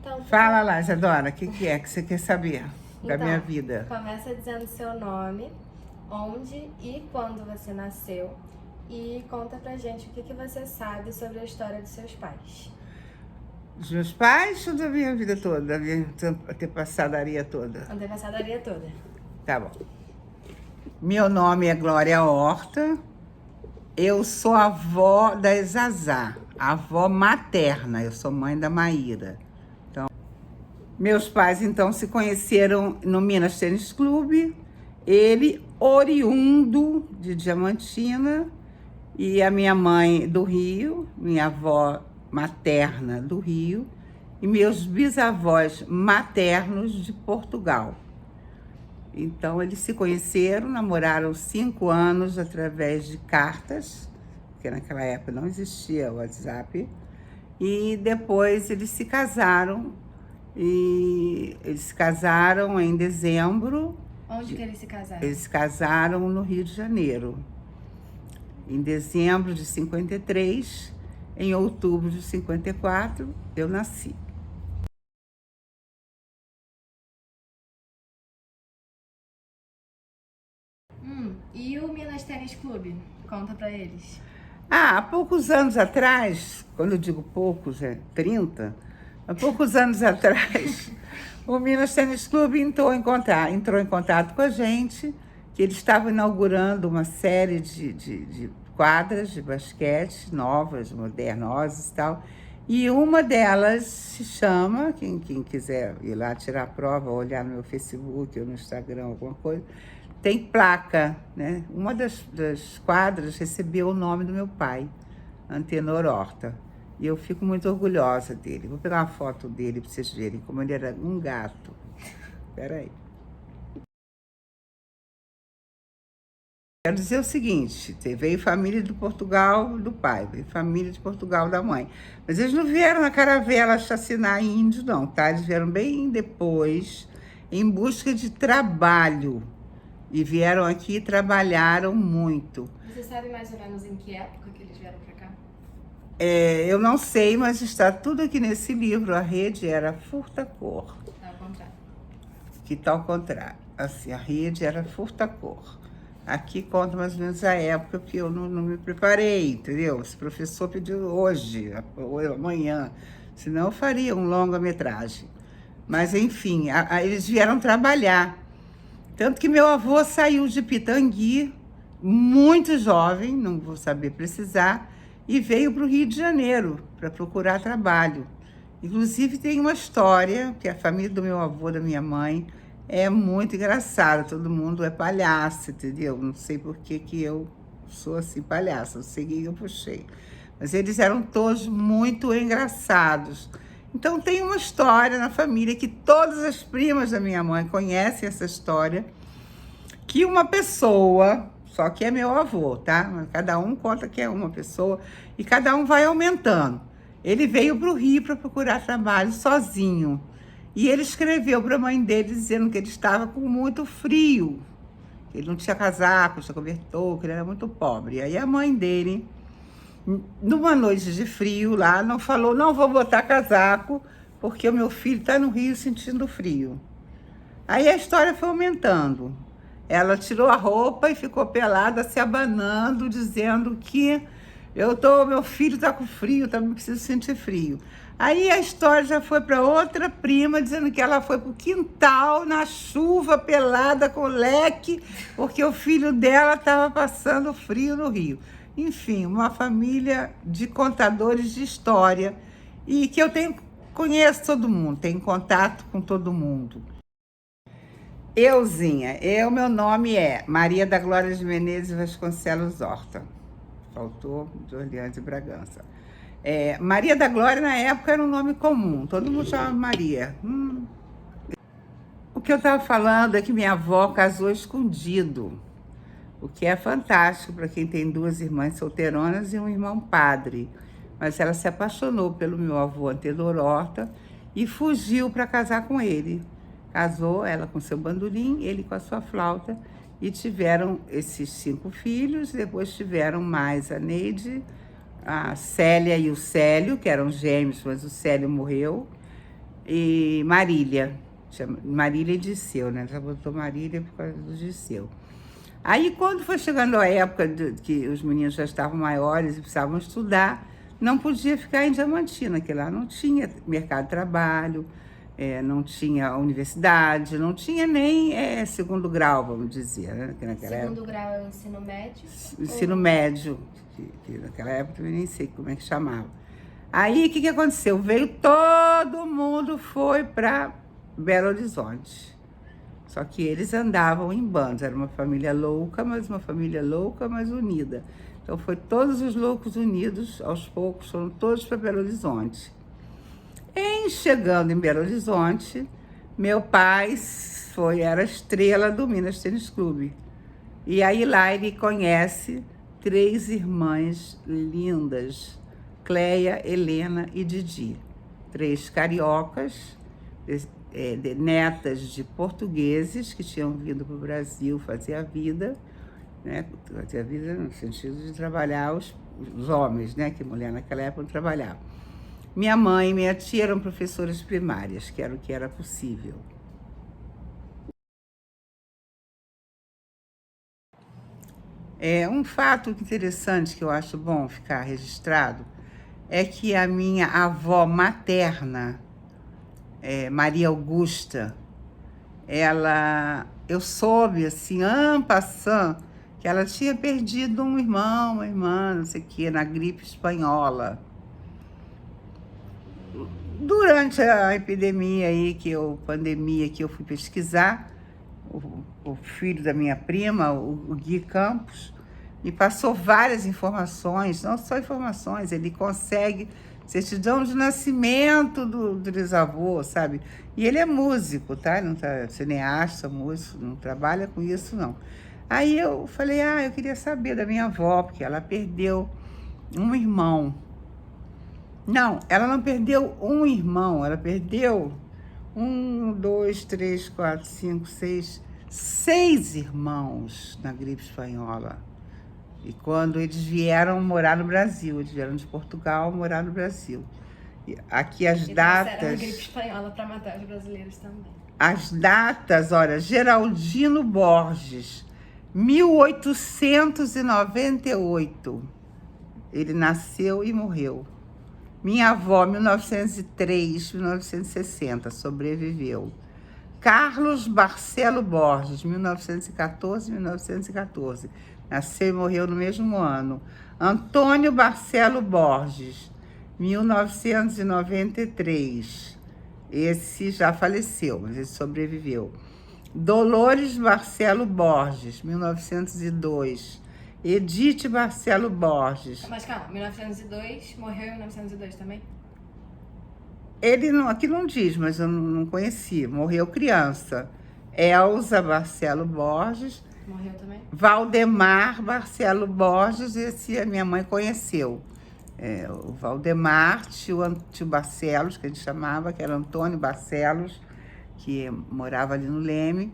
Então, Fala lá, Isadora, o que é que você quer saber da Então, minha vida? começa dizendo seu nome, onde e quando você nasceu e conta pra gente o que você sabe sobre a história dos seus pais. Dos meus pais ou da minha vida toda, da minha antepassadaria toda? Antepassadaria toda. Tá bom. Meu nome é Glória Horta, eu sou avó da Zazá, avó materna, eu sou mãe da Maíra. Então, meus pais, então, se conheceram no Minas Tênis Clube, ele oriundo de Diamantina e a minha mãe do Rio, minha avó materna do Rio e meus bisavós maternos de Portugal. Então, eles se conheceram, namoraram 5 anos através de cartas, porque naquela época não existia o WhatsApp, e depois eles se casaram, em dezembro. Onde que eles se casaram? Eles se casaram no Rio de Janeiro, em dezembro de 53, em outubro de 54, eu nasci. E o Minas Tênis Clube? Conta pra eles. Há poucos anos atrás, quando eu digo poucos, 30, há poucos anos atrás, o Minas Tênis Clube entrou em contato com a gente, que eles estavam inaugurando uma série de quadras de basquete novas, modernosas e tal, e uma delas se chama, quem quiser ir lá tirar a prova, olhar no meu Facebook ou no Instagram, alguma coisa, tem placa, né? Uma das quadras recebeu o nome do meu pai, Antenor Horta. E eu fico muito orgulhosa dele. Vou pegar uma foto dele para vocês verem como ele era um gato. Espera aí. Quero dizer o seguinte, veio família de Portugal do pai, veio família de Portugal da mãe. Mas eles não vieram na caravela chacinar índio, não, tá? Eles vieram bem depois, em busca de trabalho. E vieram aqui e trabalharam muito. Você sabe mais ou menos em que época que eles vieram pra cá? Eu não sei, mas está tudo aqui nesse livro. A rede era furta-cor. Tá ao contrário. Que tá ao contrário. Assim, a rede era furta-cor. Aqui conta mais ou menos a época que eu não me preparei, entendeu? Esse professor pediu hoje, ou amanhã. Senão eu faria um longa-metragem. Mas, enfim, eles vieram trabalhar. Tanto que meu avô saiu de Pitangui, muito jovem, não vou saber precisar, e veio para o Rio de Janeiro para procurar trabalho. Inclusive tem uma história, que a família do meu avô, da minha mãe, é muito engraçada. Todo mundo é palhaço, entendeu? Não sei por que eu sou assim palhaça, não sei quem eu puxei. Mas eles eram todos muito engraçados. Então tem uma história na família que todas as primas da minha mãe conhecem essa história, que uma pessoa, só que é meu avô, tá? Cada um conta que é uma pessoa e cada um vai aumentando. Ele veio para o Rio para procurar trabalho sozinho. E ele escreveu para a mãe dele dizendo que ele estava com muito frio, que ele não tinha casaco, tinha cobertor, que ele era muito pobre. E aí a mãe dele, numa noite de frio lá, não falou, não vou botar casaco, porque o meu filho está no Rio sentindo frio. Aí a história foi aumentando. Ela tirou a roupa e ficou pelada, se abanando, dizendo que meu filho está com frio, também preciso sentir frio. Aí a história já foi para outra prima, dizendo que ela foi para o quintal, na chuva, pelada, com leque, porque o filho dela estava passando frio no Rio. Enfim, uma família de contadores de história e que conheço todo mundo, tenho contato com todo mundo. Euzinha, meu nome é Maria da Glória de Menezes Vasconcelos Horta. Faltou de Orleans de Bragança. Maria da Glória, na época, era um nome comum, todo mundo chamava Maria. O que eu estava falando é que minha avó casou escondido, o que é fantástico para quem tem 2 irmãs solteironas e um irmão padre. Mas ela se apaixonou pelo meu avô Antenor Horta e fugiu para casar com ele. Casou ela com seu bandolim, ele com a sua flauta, e tiveram esses 5 filhos. Depois tiveram mais a Neide, a Célia e o Célio, que eram gêmeos, mas o Célio morreu. e Marília. Marília e Disseu, né? Já botou Marília por causa do Disseu. Aí, quando foi chegando a época que os meninos já estavam maiores e precisavam estudar, não podia ficar em Diamantina, que lá não tinha mercado de trabalho, não tinha universidade, não tinha nem segundo grau, vamos dizer, né? Que naquela Segundo grau é o ensino médio? Ensino médio, que naquela época eu nem sei como é que chamava. Aí, o que aconteceu? Veio todo mundo, foi para Belo Horizonte. Só que eles andavam em bandos, era uma família louca, mas unida. Então foi todos os loucos unidos, aos poucos, foram todos para Belo Horizonte. Chegando em Belo Horizonte, meu pai era a estrela do Minas Tênis Clube. E aí lá ele conhece 3 irmãs lindas, Cleia, Helena e Didi. 3 cariocas, netas de portugueses que tinham vindo para o Brasil fazer a vida, né? Fazer a vida no sentido de trabalhar os homens, né? Que mulher naquela época não trabalhava. Minha mãe e minha tia eram professoras primárias, que era o que era possível. Um fato interessante que eu acho bom ficar registrado é que a minha avó materna, Maria Augusta, eu soube, assim, en passant, que ela tinha perdido um irmão, uma irmã, não sei o quê, na gripe espanhola. Durante a epidemia aí, pandemia que eu fui pesquisar, o filho da minha prima, o Gui Campos, me passou várias informações, não só informações, ele consegue certidão de nascimento do bisavô, sabe? E ele é músico, tá? Ele não tá cineasta, músico, não trabalha com isso, não. Aí eu falei, eu queria saber da minha avó, porque ela perdeu um irmão. Não, ela não perdeu um irmão, ela perdeu 1, 2, 3, 4, 5, 6 irmãos na gripe espanhola. E quando eles vieram morar no Brasil, eles vieram de Portugal morar no Brasil. E aqui as datas... Era a gripe espanhola para matar os brasileiros também. As datas, olha, Geraldino Borges, 1898. Ele nasceu e morreu. Minha avó, 1903, 1960, sobreviveu. Carlos Barcelo Borges, 1914, 1914. Nasceu e morreu no mesmo ano. Antônio Barcelo Borges, 1993. Esse já faleceu, mas ele sobreviveu. Dolores Barcelo Borges, 1902. Edith Barcelo Borges. Mas calma, 1902, morreu em 1902 também? Ele não, aqui não diz, mas eu não conheci. Morreu criança. Elza Barcelo Borges. Morreu também? Valdemar Barcelo Borges, esse a minha mãe conheceu. O Valdemar, tio Barcelos, que a gente chamava, que era Antônio Barcelos, que morava ali no Leme.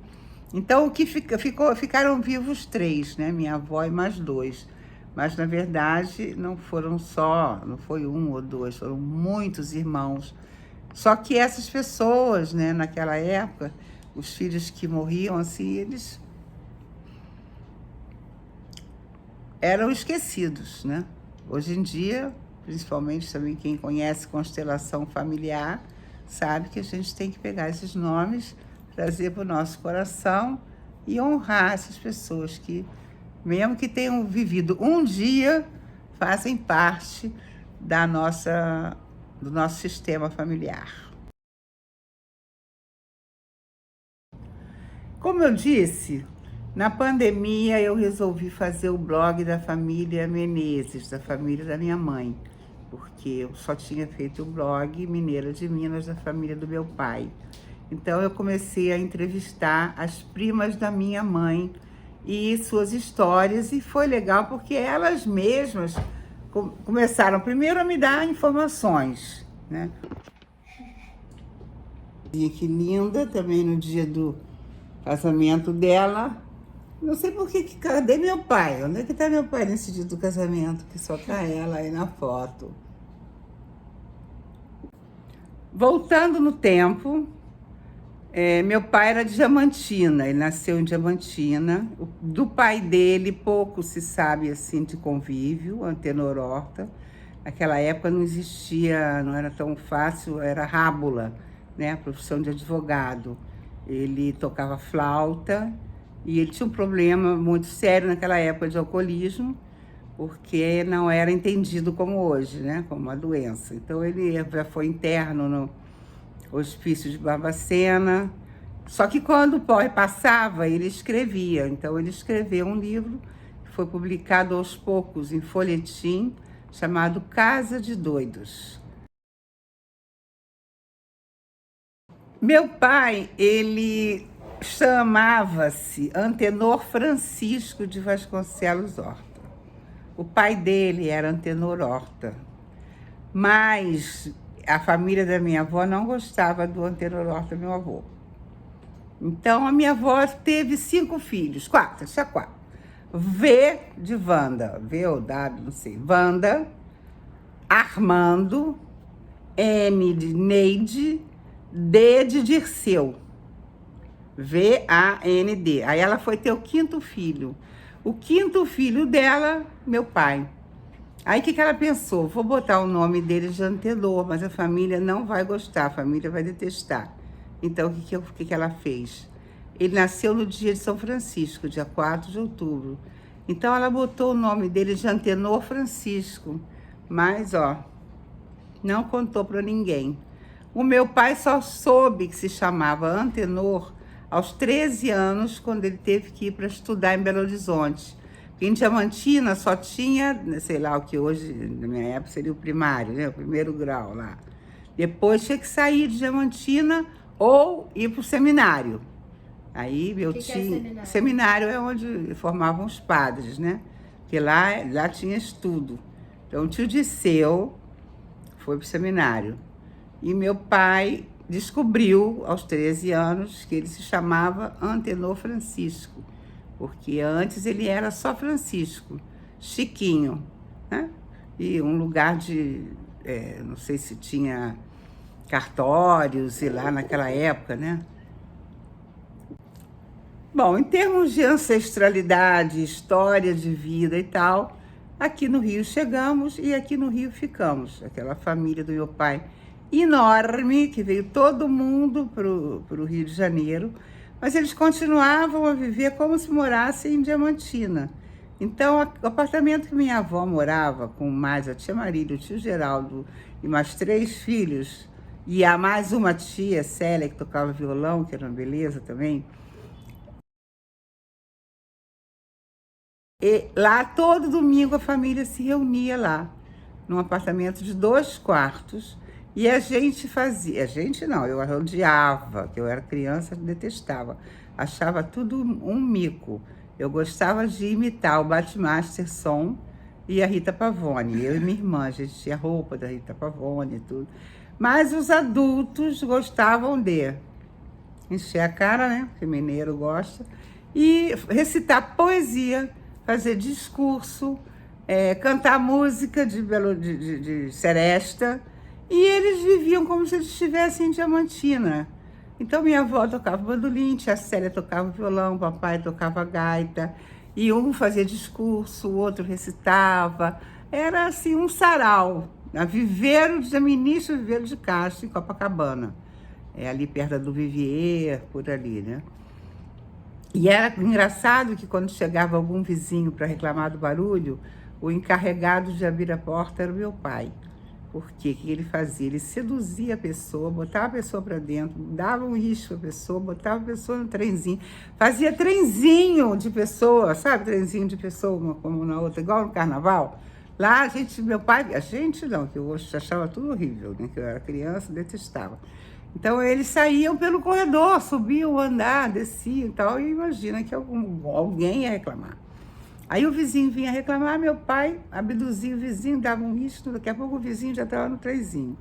Então, o que ficaram vivos 3, né? Minha avó e mais 2. Mas, na verdade, não foi 1 ou 2, foram muitos irmãos. Só que essas pessoas, né, naquela época, os filhos que morriam, assim, eles eram esquecidos, né? Hoje em dia, principalmente também quem conhece constelação familiar, sabe que a gente tem que pegar esses nomes, trazer para o nosso coração e honrar essas pessoas que, mesmo que tenham vivido um dia, fazem parte do nosso sistema familiar. Como eu disse, na pandemia eu resolvi fazer o blog da família Menezes, da família da minha mãe, porque eu só tinha feito o blog Mineira de Minas, da família do meu pai. Então eu comecei a entrevistar as primas da minha mãe e suas histórias, e foi legal porque elas mesmas começaram primeiro a me dar informações, né? E que linda, também no dia do casamento dela. Não sei por que, cadê meu pai? Onde é que tá meu pai nesse dia do casamento? Que só tá ela aí na foto. Voltando no tempo, meu pai era de Diamantina, ele nasceu em Diamantina. Do pai dele, pouco se sabe assim de convívio, Antenor Horta. Naquela época não existia, não era tão fácil, era rábula, né? A profissão de advogado. Ele tocava flauta e ele tinha um problema muito sério naquela época de alcoolismo, porque não era entendido como hoje, né? Como uma doença. Então ele já foi interno no Hospício de Barbacena. Só que quando o porre passava, ele escrevia. Então ele escreveu um livro que foi publicado aos poucos em folhetim, chamado Casa de Doidos. Meu pai, ele chamava-se Antenor Francisco de Vasconcelos Horta. O pai dele era Antenor Horta, mas a família da minha avó não gostava do Antenor Horta, meu avô. Então, a minha avó teve 5 filhos, 4, tinha 4. V de Wanda, V ou W, não sei, Wanda, Armando, N de Neide, D de Dirceu, V-A-N-D. Aí ela foi ter o 5º filho. O 5º filho dela, meu pai. Aí o que ela pensou? Vou botar o nome dele de Antenor, mas a família não vai gostar, a família vai detestar. Então o que ela fez? Ele nasceu no dia de São Francisco, dia 4 de outubro. Então ela botou o nome dele de Antenor Francisco, mas não contou para ninguém. O meu pai só soube que se chamava Antenor aos 13 anos, quando ele teve que ir para estudar em Belo Horizonte. Em Diamantina só tinha, sei lá, o que hoje, na minha época, seria o primário, né? O 1º grau lá. Depois tinha que sair de Diamantina ou ir para o seminário. Aí meu tio... Que é seminário? Seminário é onde formavam os padres, né? Porque lá tinha estudo. Então o tio Disseu foi para o seminário. E meu pai descobriu, aos 13 anos, que ele se chamava Antenor Francisco, porque antes ele era só Francisco, Chiquinho, né? E um lugar de, não sei se tinha cartórios, e lá naquela época, né? Bom, em termos de ancestralidade, história de vida e tal, aqui no Rio chegamos e aqui no Rio ficamos. Aquela família do meu pai enorme, que veio todo mundo para o Rio de Janeiro, mas eles continuavam a viver como se morassem em Diamantina. Então, o apartamento que minha avó morava, com mais a tia Marília, o tio Geraldo e mais 3 filhos, e a mais uma tia, Célia, que tocava violão, que era uma beleza também. E lá, todo domingo, a família se reunia lá, num apartamento de 2 quartos, e a gente fazia... A gente não, eu odiava, que eu era criança, detestava. Achava tudo um mico. Eu gostava de imitar o Batmasterson e a Rita Pavone. Eu e minha irmã, a gente tinha roupa da Rita Pavone e tudo. Mas os adultos gostavam de encher a cara, né? Que mineiro gosta. E recitar poesia, fazer discurso, cantar música de seresta. E eles viviam como se eles estivessem em Diamantina. Então minha avó tocava bandolim, tia Célia tocava violão, papai tocava gaita. E um fazia discurso, o outro recitava. Era assim um sarau. A Viveiro de Ministro Viveiro de Castro, em Copacabana. Ali perto do Vivier, por ali, né? E era engraçado que quando chegava algum vizinho para reclamar do barulho, o encarregado de abrir a porta era o meu pai. Porque o que ele fazia? Ele seduzia a pessoa, botava a pessoa para dentro, dava um risco à pessoa, botava a pessoa no trenzinho, fazia trenzinho de pessoa, sabe? Trenzinho de pessoa, uma como na outra, igual no carnaval. Lá meu pai, a gente não, que eu achava tudo horrível, né? Que eu era criança, detestava. Então eles saíam pelo corredor, subiam o andar, desciam e tal, e imagina que alguém ia reclamar. Aí o vizinho vinha reclamar, meu pai abduzia o vizinho, dava um risco, daqui a pouco o vizinho já estava no trenzinho.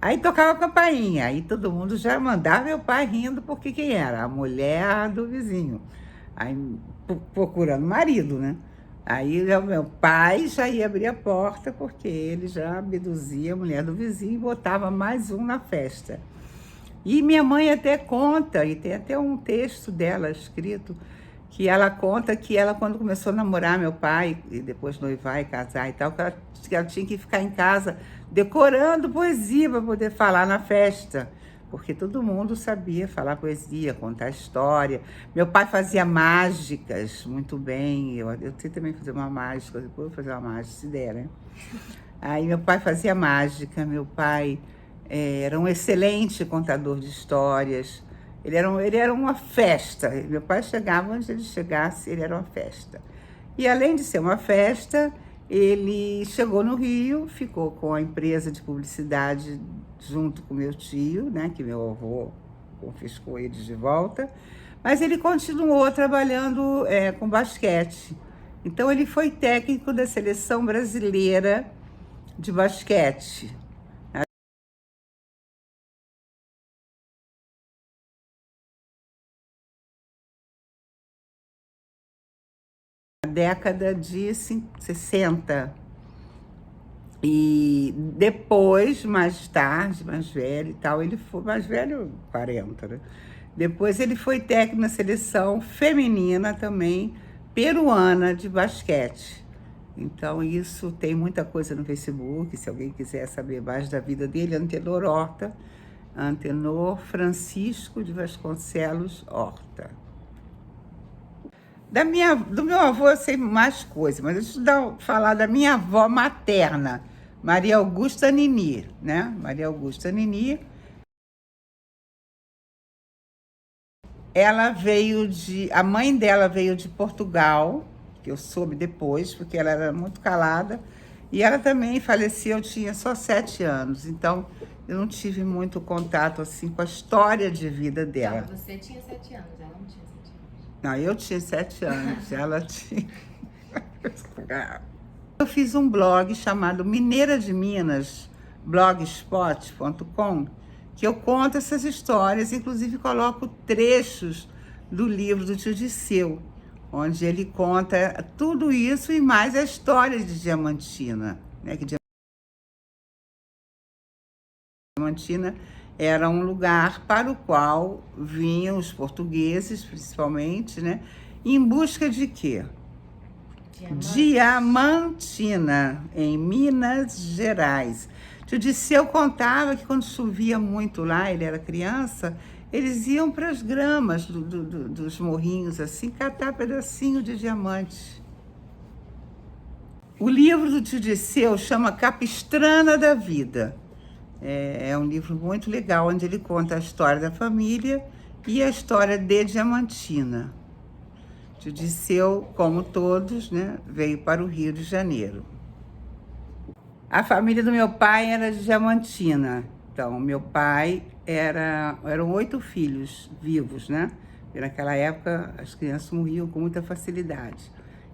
Aí tocava a campainha, aí todo mundo já mandava meu pai rindo, porque quem era? A mulher do vizinho. Aí procurando marido, né? Aí o meu pai já ia abrir a porta, porque ele já abduzia a mulher do vizinho e botava mais um na festa. E minha mãe até conta, e tem até um texto dela escrito, que ela conta que ela, quando começou a namorar meu pai, e depois noivar e casar e tal, que ela tinha que ficar em casa decorando poesia para poder falar na festa, porque todo mundo sabia falar poesia, contar história. Meu pai fazia mágicas muito bem, eu sei também fazer uma mágica, depois eu vou fazer uma mágica, se der, né? Aí meu pai fazia mágica, meu pai era um excelente contador de histórias. Ele era uma festa. Meu pai chegava, antes de ele chegasse, ele era uma festa. E além de ser uma festa, ele chegou no Rio, ficou com a empresa de publicidade junto com meu tio, né, que meu avô confiscou eles de volta. Mas ele continuou trabalhando com basquete. Então ele foi técnico da seleção brasileira de basquete. Na década de 60. E depois, mais tarde, mais velho e tal, ele foi mais velho, 40, né? Depois ele foi técnico na seleção feminina também, peruana de basquete. Então isso tem muita coisa no Facebook, se alguém quiser saber mais da vida dele, Antenor Horta, Antenor Francisco de Vasconcelos Horta. Do meu avô eu sei mais coisas, mas deixa eu falar da minha avó materna, Maria Augusta Nini, né? Maria Augusta Nini. A mãe dela veio de Portugal, que eu soube depois, porque ela era muito calada, e ela também faleceu, eu tinha só 7 anos, então eu não tive muito contato assim com a história de vida dela. Não, você tinha 7 anos, ela não tinha 7 anos. Não, eu tinha 7 anos, ela tinha... Eu fiz um blog chamado Mineira de Minas, blogspot.com, que eu conto essas histórias, inclusive coloco trechos do livro do tio Disseu, onde ele conta tudo isso e mais a história de Diamantina, né? Que Diamantina era um lugar para o qual vinham os portugueses, principalmente, né? Em busca de quê? Diamantina, em Minas Gerais. Tio Disseu contava que quando chovia muito lá, ele era criança, eles iam para as gramas dos morrinhos, assim, catar pedacinho de diamante. O livro do tio Disseu chama Capistrana da Vida. É um livro muito legal, onde ele conta a história da família e a história de Diamantina. Tio Disseu, como todos, né, veio para o Rio de Janeiro. A família do meu pai era de Diamantina. Então, meu pai eram 8 filhos vivos, né? E naquela época, as crianças morriam com muita facilidade.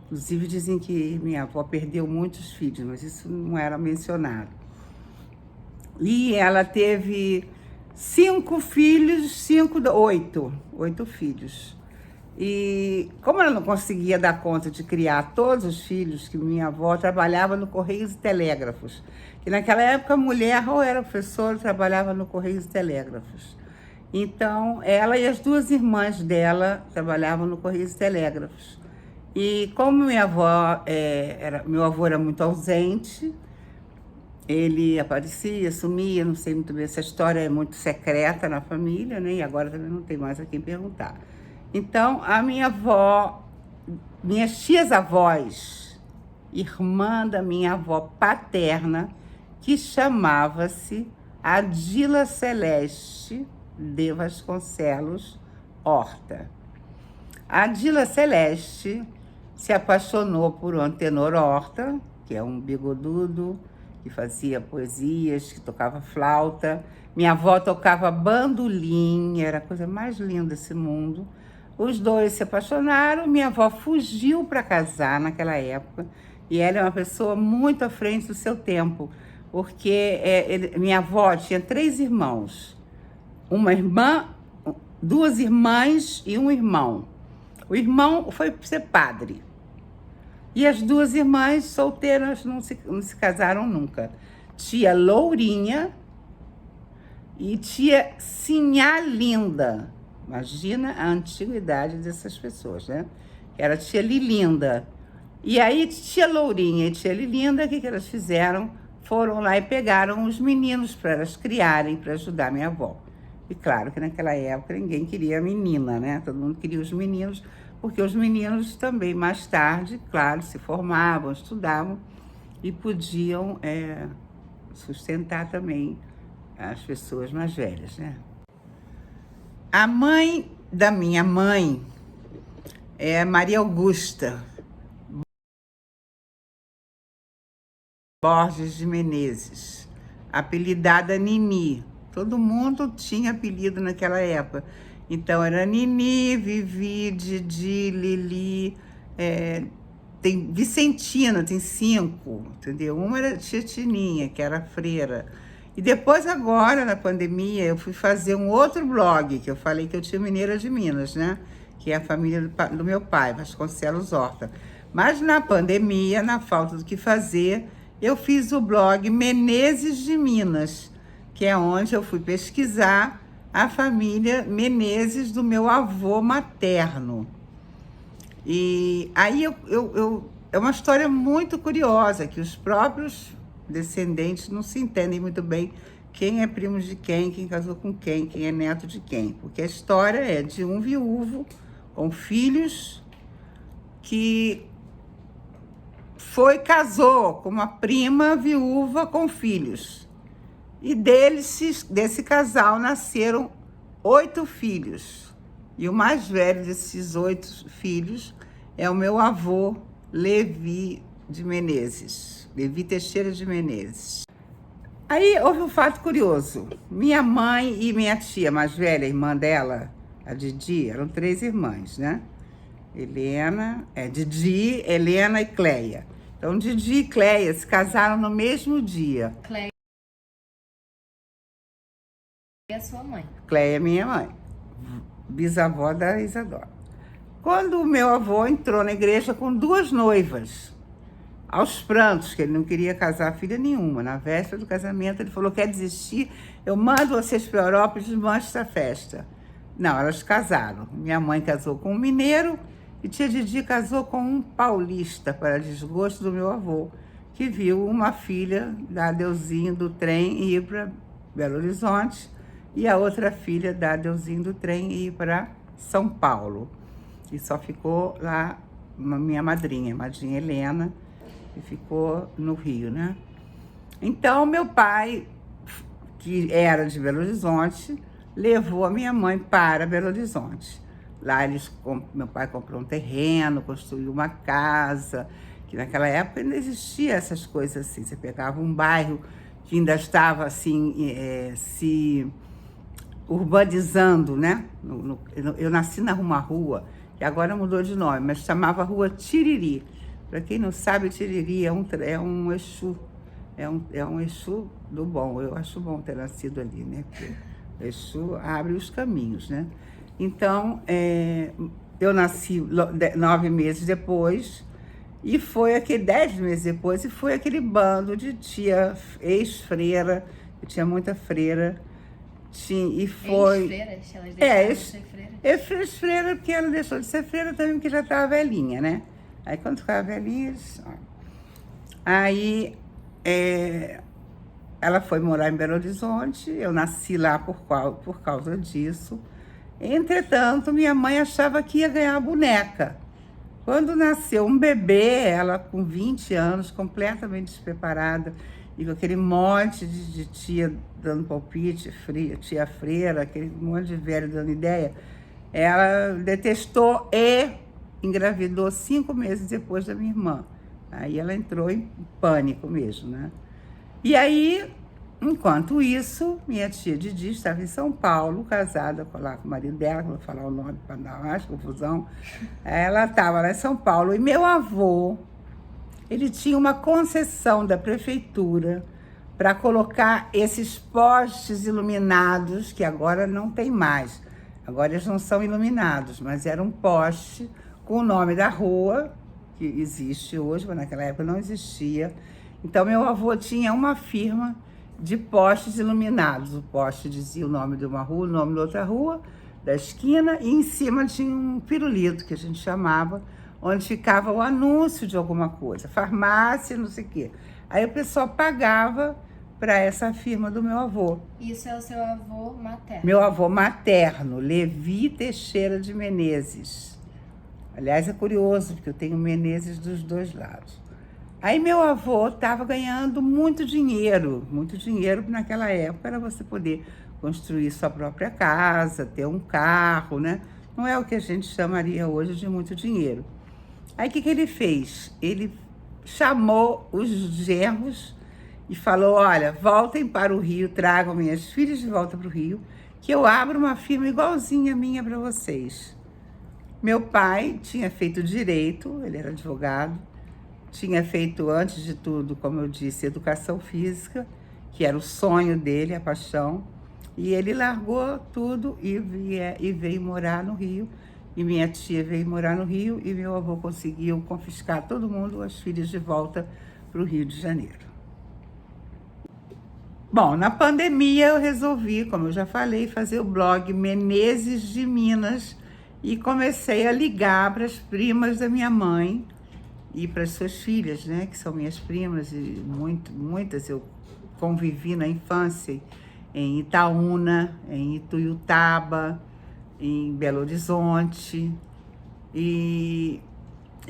Inclusive, dizem que minha avó perdeu muitos filhos, mas isso não era mencionado. E ela teve 5 filhos, 8 filhos. E como ela não conseguia dar conta de criar todos os filhos, que minha avó trabalhava no Correios e Telégrafos, que naquela época a mulher ou era professora ou trabalhava no Correios e Telégrafos. Então, ela e as 2 irmãs dela trabalhavam no Correios e Telégrafos. E como meu avô era muito ausente, ele aparecia, sumia, não sei muito bem, essa história é muito secreta na família, né? E agora também não tem mais a quem perguntar. Então, a minha avó, minhas tias-avós, irmã da minha avó paterna, que chamava-se Adila Celeste de Vasconcelos Horta. A Adila Celeste se apaixonou por um Antenor Horta, que é um bigodudo, que fazia poesias, que tocava flauta. Minha avó tocava bandolim, era a coisa mais linda desse mundo. Os 2 se apaixonaram, minha avó fugiu para casar naquela época, e ela é uma pessoa muito à frente do seu tempo, porque minha avó tinha 3 irmãos, uma irmã, 2 irmãs e um irmão. O irmão foi ser padre, E as duas irmãs solteiras não se casaram nunca. Tia Lourinha e tia Sinhalinda. Imagina a antiguidade dessas pessoas, né? Era tia Lilinda. E aí, tia Lourinha e tia Lilinda, o que elas fizeram? Foram lá e pegaram os meninos para elas criarem, para ajudar minha avó. E claro que naquela época ninguém queria menina, né? Todo mundo queria os meninos, porque os meninos também, mais tarde, claro, se formavam, estudavam e podiam sustentar também as pessoas mais velhas, né? A mãe da minha mãe é Maria Augusta Borges de Menezes, apelidada Nini. Todo mundo tinha apelido naquela época. Então era Nini, Vivi, Didi, Lili, tem Vicentina, tem 5, entendeu? Uma era tia Tininha, que era freira. E depois agora, na pandemia, eu fui fazer um outro blog, que eu falei que eu tinha Mineira de Minas, né? Que é a família do meu pai, Vasconcelos Horta. Mas na pandemia, na falta do que fazer, eu fiz o blog Menezes de Minas, que é onde eu fui pesquisar a família Menezes do meu avô materno. E aí é uma história muito curiosa, que os próprios descendentes não se entendem muito bem quem é primo de quem casou com quem é neto de quem. Porque a história é de um viúvo com filhos que casou com uma prima viúva com filhos. E desse casal nasceram 8 filhos. E o mais velho desses 8 filhos é o meu avô Levi de Menezes, Levi Teixeira de Menezes. Aí houve um fato curioso. Minha mãe e minha tia mais velha, irmã dela, a Didi, eram 3 irmãs, né? Didi, Helena e Cleia. Então, Didi e Cleia se casaram no mesmo dia. Cleia é a sua mãe. Cleia é minha mãe, bisavó da Isadora. Quando o meu avô entrou na igreja com 2 noivas, aos prantos, que ele não queria casar filha nenhuma. Na véspera do casamento, ele falou: quer desistir? Eu mando vocês para a Europa e desmancho essa festa. Não, elas casaram. Minha mãe casou com um mineiro e tia Didi casou com um paulista, para desgosto do meu avô, que viu uma filha dar adeuzinho do trem e ir para Belo Horizonte, e a outra filha dar adeuzinho do trem e ir para São Paulo. E só ficou lá minha madrinha Helena, que ficou no Rio, né? Então, meu pai, que era de Belo Horizonte, levou a minha mãe para Belo Horizonte. Lá meu pai comprou um terreno, construiu uma casa, que naquela época ainda existia essas coisas assim. Você pegava um bairro que ainda estava assim, se urbanizando, né? Eu nasci numa rua, que agora mudou de nome, mas chamava Rua Tiriri. Para quem não sabe, Tiriri é um Exu, é um Exu do bom. Eu acho bom ter nascido ali, né? Porque o Exu abre os caminhos, né? Então, eu nasci 9 meses depois, e foi 10 meses depois, e foi aquele bando de tia ex-freira, que tinha muita freira, e foi... Ex-freiras? Elas deixaram de ser freira? Ex-freira, porque ela deixou de ser freira também, porque já estava velhinha, né? Aí, quando ficava velhinha, aí ela foi morar em Belo Horizonte, eu nasci lá por causa disso. Entretanto, minha mãe achava que ia ganhar a boneca. Quando nasceu um bebê, ela com 20 anos, completamente despreparada, e com aquele monte de tia dando palpite, tia freira, aquele monte de velho dando ideia, ela detestou e engravidou 5 meses depois da minha irmã. Aí ela entrou em pânico mesmo, né? E aí, enquanto isso, minha tia Didi estava em São Paulo, casada lá com o marido dela, que eu vou falar o nome para dar mais confusão. Ela estava lá em São Paulo e meu avô, ele tinha uma concessão da prefeitura para colocar esses postes iluminados, que agora não tem mais. Agora eles não são iluminados, mas era um poste com o nome da rua, que existe hoje, mas naquela época não existia. Então, meu avô tinha uma firma de postes iluminados. O poste dizia o nome de uma rua, o nome de outra rua, da esquina, e em cima tinha um pirulito, que a gente chamava, onde ficava o anúncio de alguma coisa, farmácia, não sei o quê. Aí o pessoal pagava para essa firma do meu avô. Isso é o seu avô materno? Meu avô materno, Levi Teixeira de Menezes. Aliás, é curioso, porque eu tenho Menezes dos dois lados. Aí meu avô estava ganhando muito dinheiro naquela época era você poder construir sua própria casa, ter um carro, né? Não é o que a gente chamaria hoje de muito dinheiro. Aí o que ele fez? Ele chamou os genros e falou, olha, voltem para o Rio, tragam minhas filhas de volta para o Rio, que eu abro uma firma igualzinha a minha para vocês. Meu pai tinha feito direito, ele era advogado, tinha feito, antes de tudo, como eu disse, educação física, que era o sonho dele, a paixão, e ele largou tudo e veio morar no Rio, e minha tia veio morar no Rio, e meu avô conseguiu confiscar todo mundo, as filhas de volta para o Rio de Janeiro. Bom, na pandemia eu resolvi, como eu já falei, fazer o blog Menezes de Minas, e comecei a ligar para as primas da minha mãe, e para as suas filhas, né, que são minhas primas, e muitas eu convivi na infância, em Itaúna, em Ituiutaba, em Belo Horizonte, e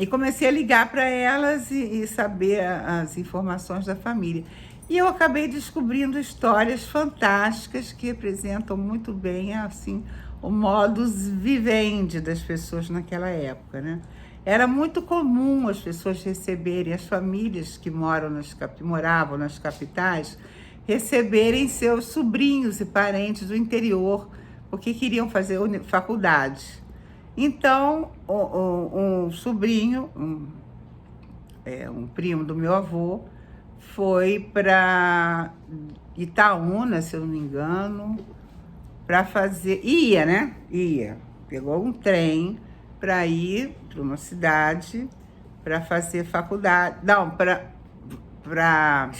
comecei a ligar para elas e saber as informações da família. E eu acabei descobrindo histórias fantásticas que representam muito bem, assim, o modus vivendi das pessoas naquela época, né? Era muito comum as pessoas receberem, as famílias que moravam nas capitais, receberem seus sobrinhos e parentes do interior, porque queriam fazer faculdade. Então, um sobrinho, um primo do meu avô, foi para Itaúna, se eu não me engano, para fazer... Ia. Pegou um trem para ir para uma cidade para fazer faculdade. Não, para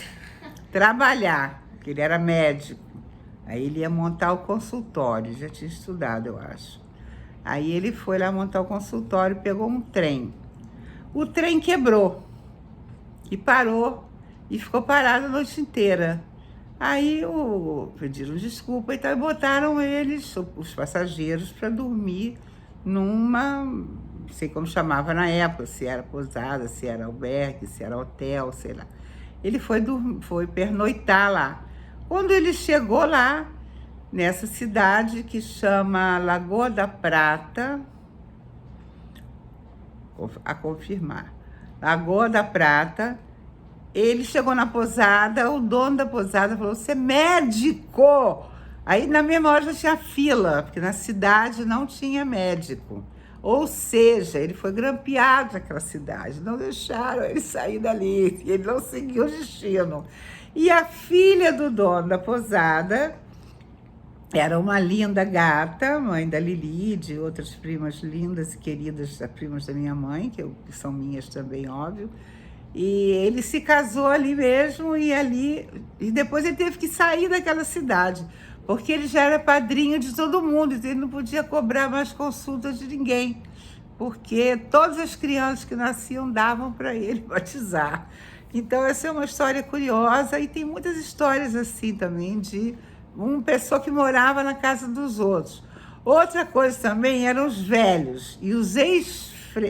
trabalhar, porque ele era médico. Aí ele ia montar o consultório, já tinha estudado, eu acho. Aí ele foi lá montar o consultório, pegou um trem. O trem quebrou e parou, e ficou parado a noite inteira. Aí pediram desculpa e tal, e botaram eles, os passageiros, para dormir numa, não sei como chamava na época, se era pousada, se era albergue, se era hotel, sei lá. Ele foi pernoitar lá. Quando ele chegou lá, nessa cidade que chama Lagoa da Prata, a confirmar, Lagoa da Prata, ele chegou na pousada, o dono da pousada falou, você é médico? Aí na mesma hora já tinha fila, porque na cidade não tinha médico. Ou seja, ele foi grampeado naquela cidade, não deixaram ele sair dali, ele não seguiu o destino. E a filha do dono da pousada era uma linda gata, mãe da Lili, de outras primas lindas e queridas, primas da minha mãe, que são minhas também, óbvio. E ele se casou ali mesmo, e depois ele teve que sair daquela cidade, porque ele já era padrinho de todo mundo, então ele não podia cobrar mais consultas de ninguém, porque todas as crianças que nasciam davam para ele batizar. Então essa é uma história curiosa, e tem muitas histórias assim também, de uma pessoa que morava na casa dos outros. Outra coisa também eram os velhos e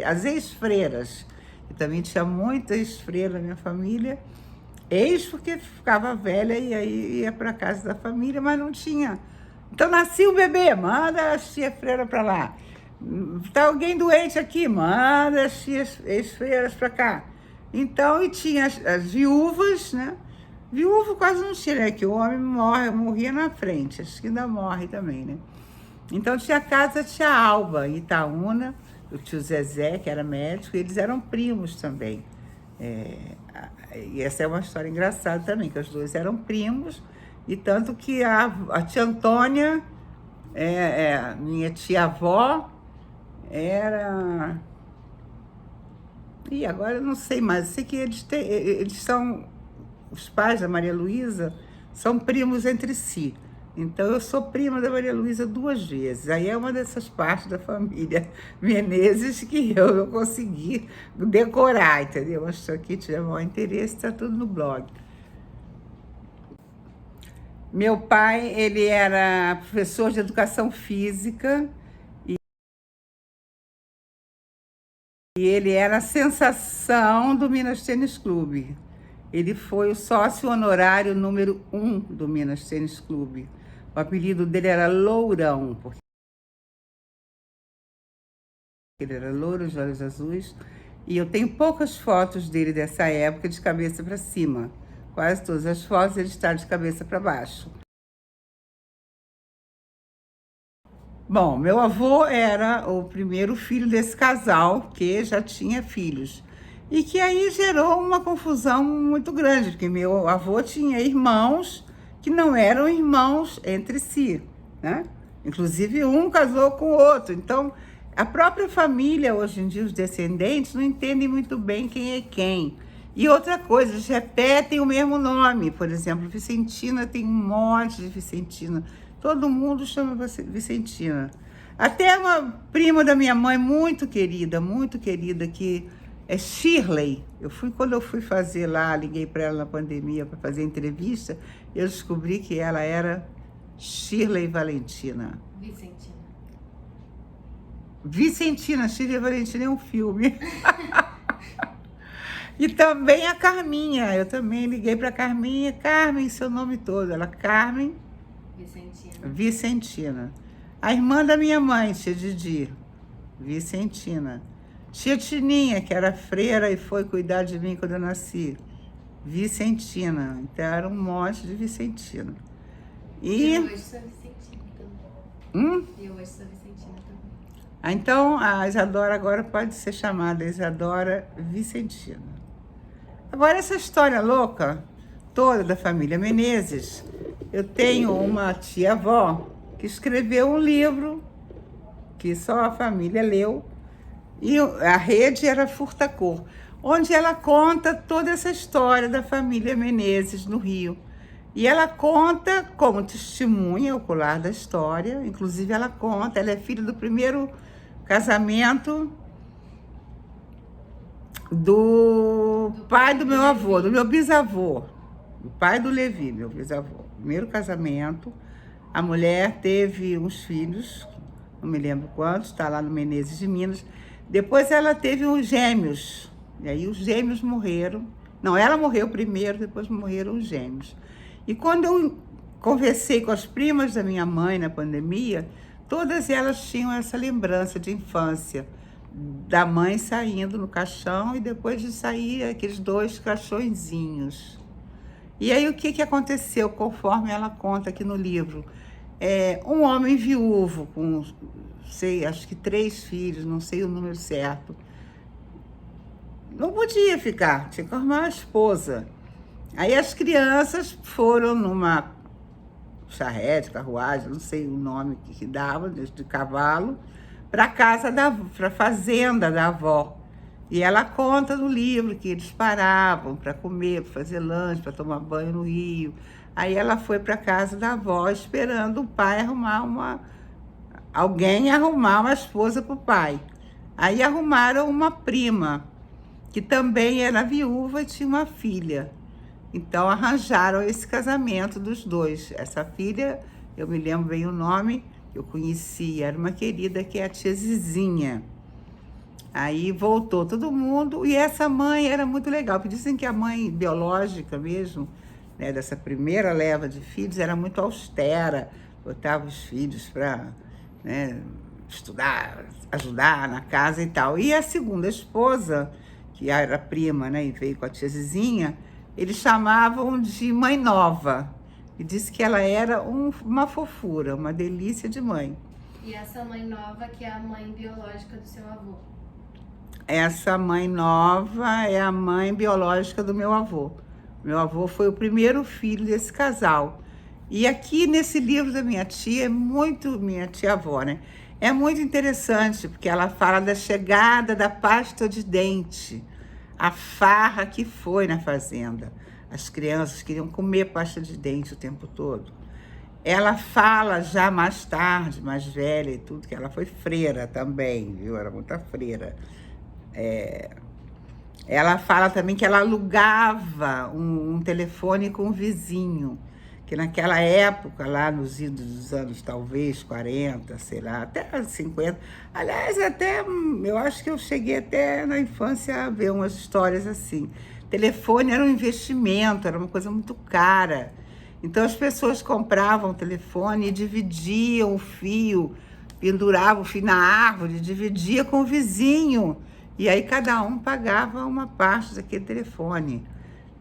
as ex-freiras. Eu também tinha muitas freiras na minha família, porque ficava velha e aí ia para casa da família, mas não tinha. Então nascia o bebê, manda a tia freira para lá. Tá alguém doente aqui, manda as tias ex-freiras para cá. Então, e tinha as viúvas, né? Viúvo quase não tinha, né? Que o homem morria na frente, acho que ainda morre também, né? Então tinha a casa tia Alba, em Itaúna, o tio Zezé, que era médico, e eles eram primos também. E essa é uma história engraçada também, que os dois eram primos, e tanto que a tia Antônia, minha tia-avó, era E agora eu não sei mais, eu sei que eles são, os pais da Maria Luísa são primos entre si. Então eu sou prima da Maria Luísa 2 vezes. Aí é uma dessas partes da família Menezes que eu não consegui decorar, entendeu? Mas se aqui tiver maior interesse, está tudo no blog. Meu pai, ele era professor de educação física e ele era a sensação do Minas Tênis Clube. Ele foi o sócio honorário número 1 do Minas Tênis Clube. O apelido dele era Lourão, porque ele era louro, de olhos azuis. E eu tenho poucas fotos dele dessa época de cabeça para cima. Quase todas as fotos ele está de cabeça para baixo. Bom, meu avô era o primeiro filho desse casal, que já tinha filhos. E que aí gerou uma confusão muito grande, porque meu avô tinha irmãos que não eram irmãos entre si, né? Inclusive um casou com o outro. Então, a própria família, hoje em dia, os descendentes, não entendem muito bem quem é quem. E outra coisa, eles repetem o mesmo nome. Por exemplo, Vicentina, tem um monte de Vicentina. Todo mundo chama Vicentina. Até uma prima da minha mãe, muito querida, que é Shirley. Quando eu fui fazer lá, liguei para ela na pandemia para fazer entrevista, eu descobri que ela era Shirley Valentina. Vicentina, Shirley Valentina é um filme. E também a Carminha, eu também liguei para Carminha. Carmen, seu nome todo. Ela, Carmen Vicentina. A irmã da minha mãe, tia Didi, Vicentina. Tia Tininha, que era freira e foi cuidar de mim quando eu nasci, Vicentina. Então era um monte de Vicentina. Eu hoje sou Vicentina também. Eu hoje sou Vicentina também. Então a Isadora agora pode ser chamada Isadora Vicentina. Agora essa história louca toda da família Menezes, eu tenho uma tia-avó que escreveu um livro que só a família leu, e a rede era Furtacor, onde ela conta toda essa história da família Menezes no Rio. E ela conta como testemunha ocular da história, inclusive ela conta, ela é filha do primeiro casamento do pai do meu avô, do meu bisavô, o pai do Levi, meu bisavô. Primeiro casamento, a mulher teve uns filhos, não me lembro quantos, está lá no Menezes de Minas. Depois ela teve uns gêmeos, e aí os gêmeos morreram. Não, ela morreu primeiro, depois morreram os gêmeos. E quando eu conversei com as primas da minha mãe na pandemia, todas elas tinham essa lembrança de infância, da mãe saindo no caixão e depois de sair aqueles 2 caixõezinhos. E aí o que aconteceu, conforme ela conta aqui no livro? Um homem viúvo com, acho que 3 filhos, não sei o número certo, não podia ficar, tinha que arrumar uma esposa. Aí as crianças foram numa charrete, carruagem, não sei o nome que dava, de cavalo, para a fazenda da avó. E ela conta no livro que eles paravam para comer, para fazer lanche, para tomar banho no rio. Aí ela foi para a casa da avó esperando o pai alguém arrumar uma esposa para o pai. Aí arrumaram uma prima, que também era viúva e tinha uma filha. Então arranjaram esse casamento dos 2. Essa filha, eu me lembro bem o nome, eu conheci, era uma querida que é a tia Zizinha. Aí voltou todo mundo, e essa mãe era muito legal, porque dizem que a mãe biológica mesmo, né, dessa primeira leva de filhos, era muito austera, botava os filhos para, né, estudar, ajudar na casa e tal. E a segunda esposa, que era prima, né, e veio com a tia Zizinha, eles chamavam de mãe nova, e disse que ela era uma fofura, uma delícia de mãe. E essa mãe nova que é a mãe biológica do seu avô? Essa mãe nova é a mãe biológica do meu avô. Meu avô foi o primeiro filho desse casal. E aqui nesse livro da minha tia, minha tia-avó, né? É muito interessante, porque ela fala da chegada da pasta de dente a farra que foi na fazenda. As crianças queriam comer pasta de dente o tempo todo. Ela fala já mais tarde, mais velha e tudo, que ela foi freira também, viu? Era muita freira. Ela fala também que ela alugava um telefone com um vizinho, que naquela época, lá nos idos dos anos talvez 40, sei lá, até 50. Aliás, até eu acho que eu cheguei até na infância a ver umas histórias assim. Telefone era um investimento, era uma coisa muito cara. Então as pessoas compravam o telefone e dividiam o fio, penduravam o fio na árvore, dividia com o vizinho. E aí cada um pagava uma parte daquele telefone.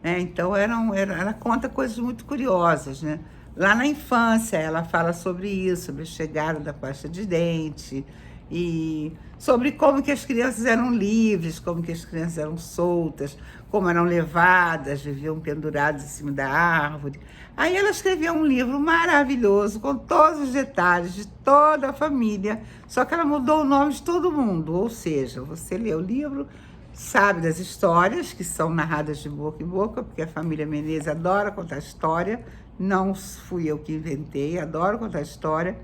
Né? Então ela conta coisas muito curiosas. Né? Lá na infância ela fala sobre isso, sobre a chegada da pasta de dente, e sobre como que as crianças eram livres, como que as crianças eram soltas, como eram levadas, viviam penduradas em cima da árvore. Aí ela escreveu um livro maravilhoso, com todos os detalhes de toda a família, só que ela mudou o nome de todo mundo, ou seja, você lê o livro, sabe das histórias que são narradas de boca em boca, porque a família Menezes adora contar história, não fui eu que inventei, adoro contar história,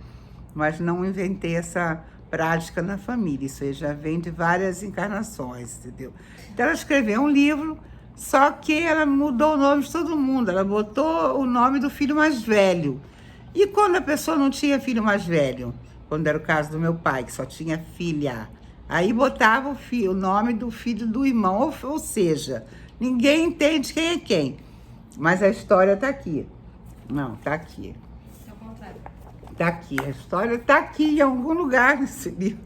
mas não inventei essa prática na família, isso aí já vem de várias encarnações, entendeu? Então ela escreveu um livro, só que ela mudou o nome de todo mundo, ela botou o nome do filho mais velho. E quando a pessoa não tinha filho mais velho, quando era o caso do meu pai, que só tinha filha, aí botava o nome do filho do irmão, ou seja, ninguém entende quem é quem, mas a história tá aqui. Não, tá aqui. É o contrário. Tá aqui, a história tá aqui em algum lugar nesse livro.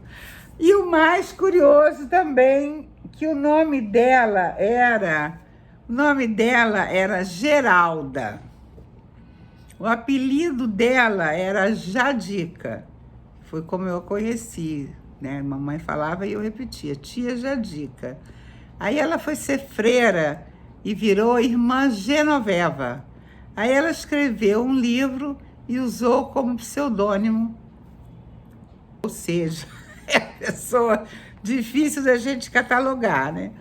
E o mais curioso também, que o nome dela era Geralda. O apelido dela era Jadica. Foi como eu a conheci, né? Mamãe falava e eu repetia, tia Jadica. Aí ela foi ser freira e virou irmã Genoveva. Aí ela escreveu um livro e usou como pseudônimo, ou seja, é a pessoa difícil da gente catalogar, né?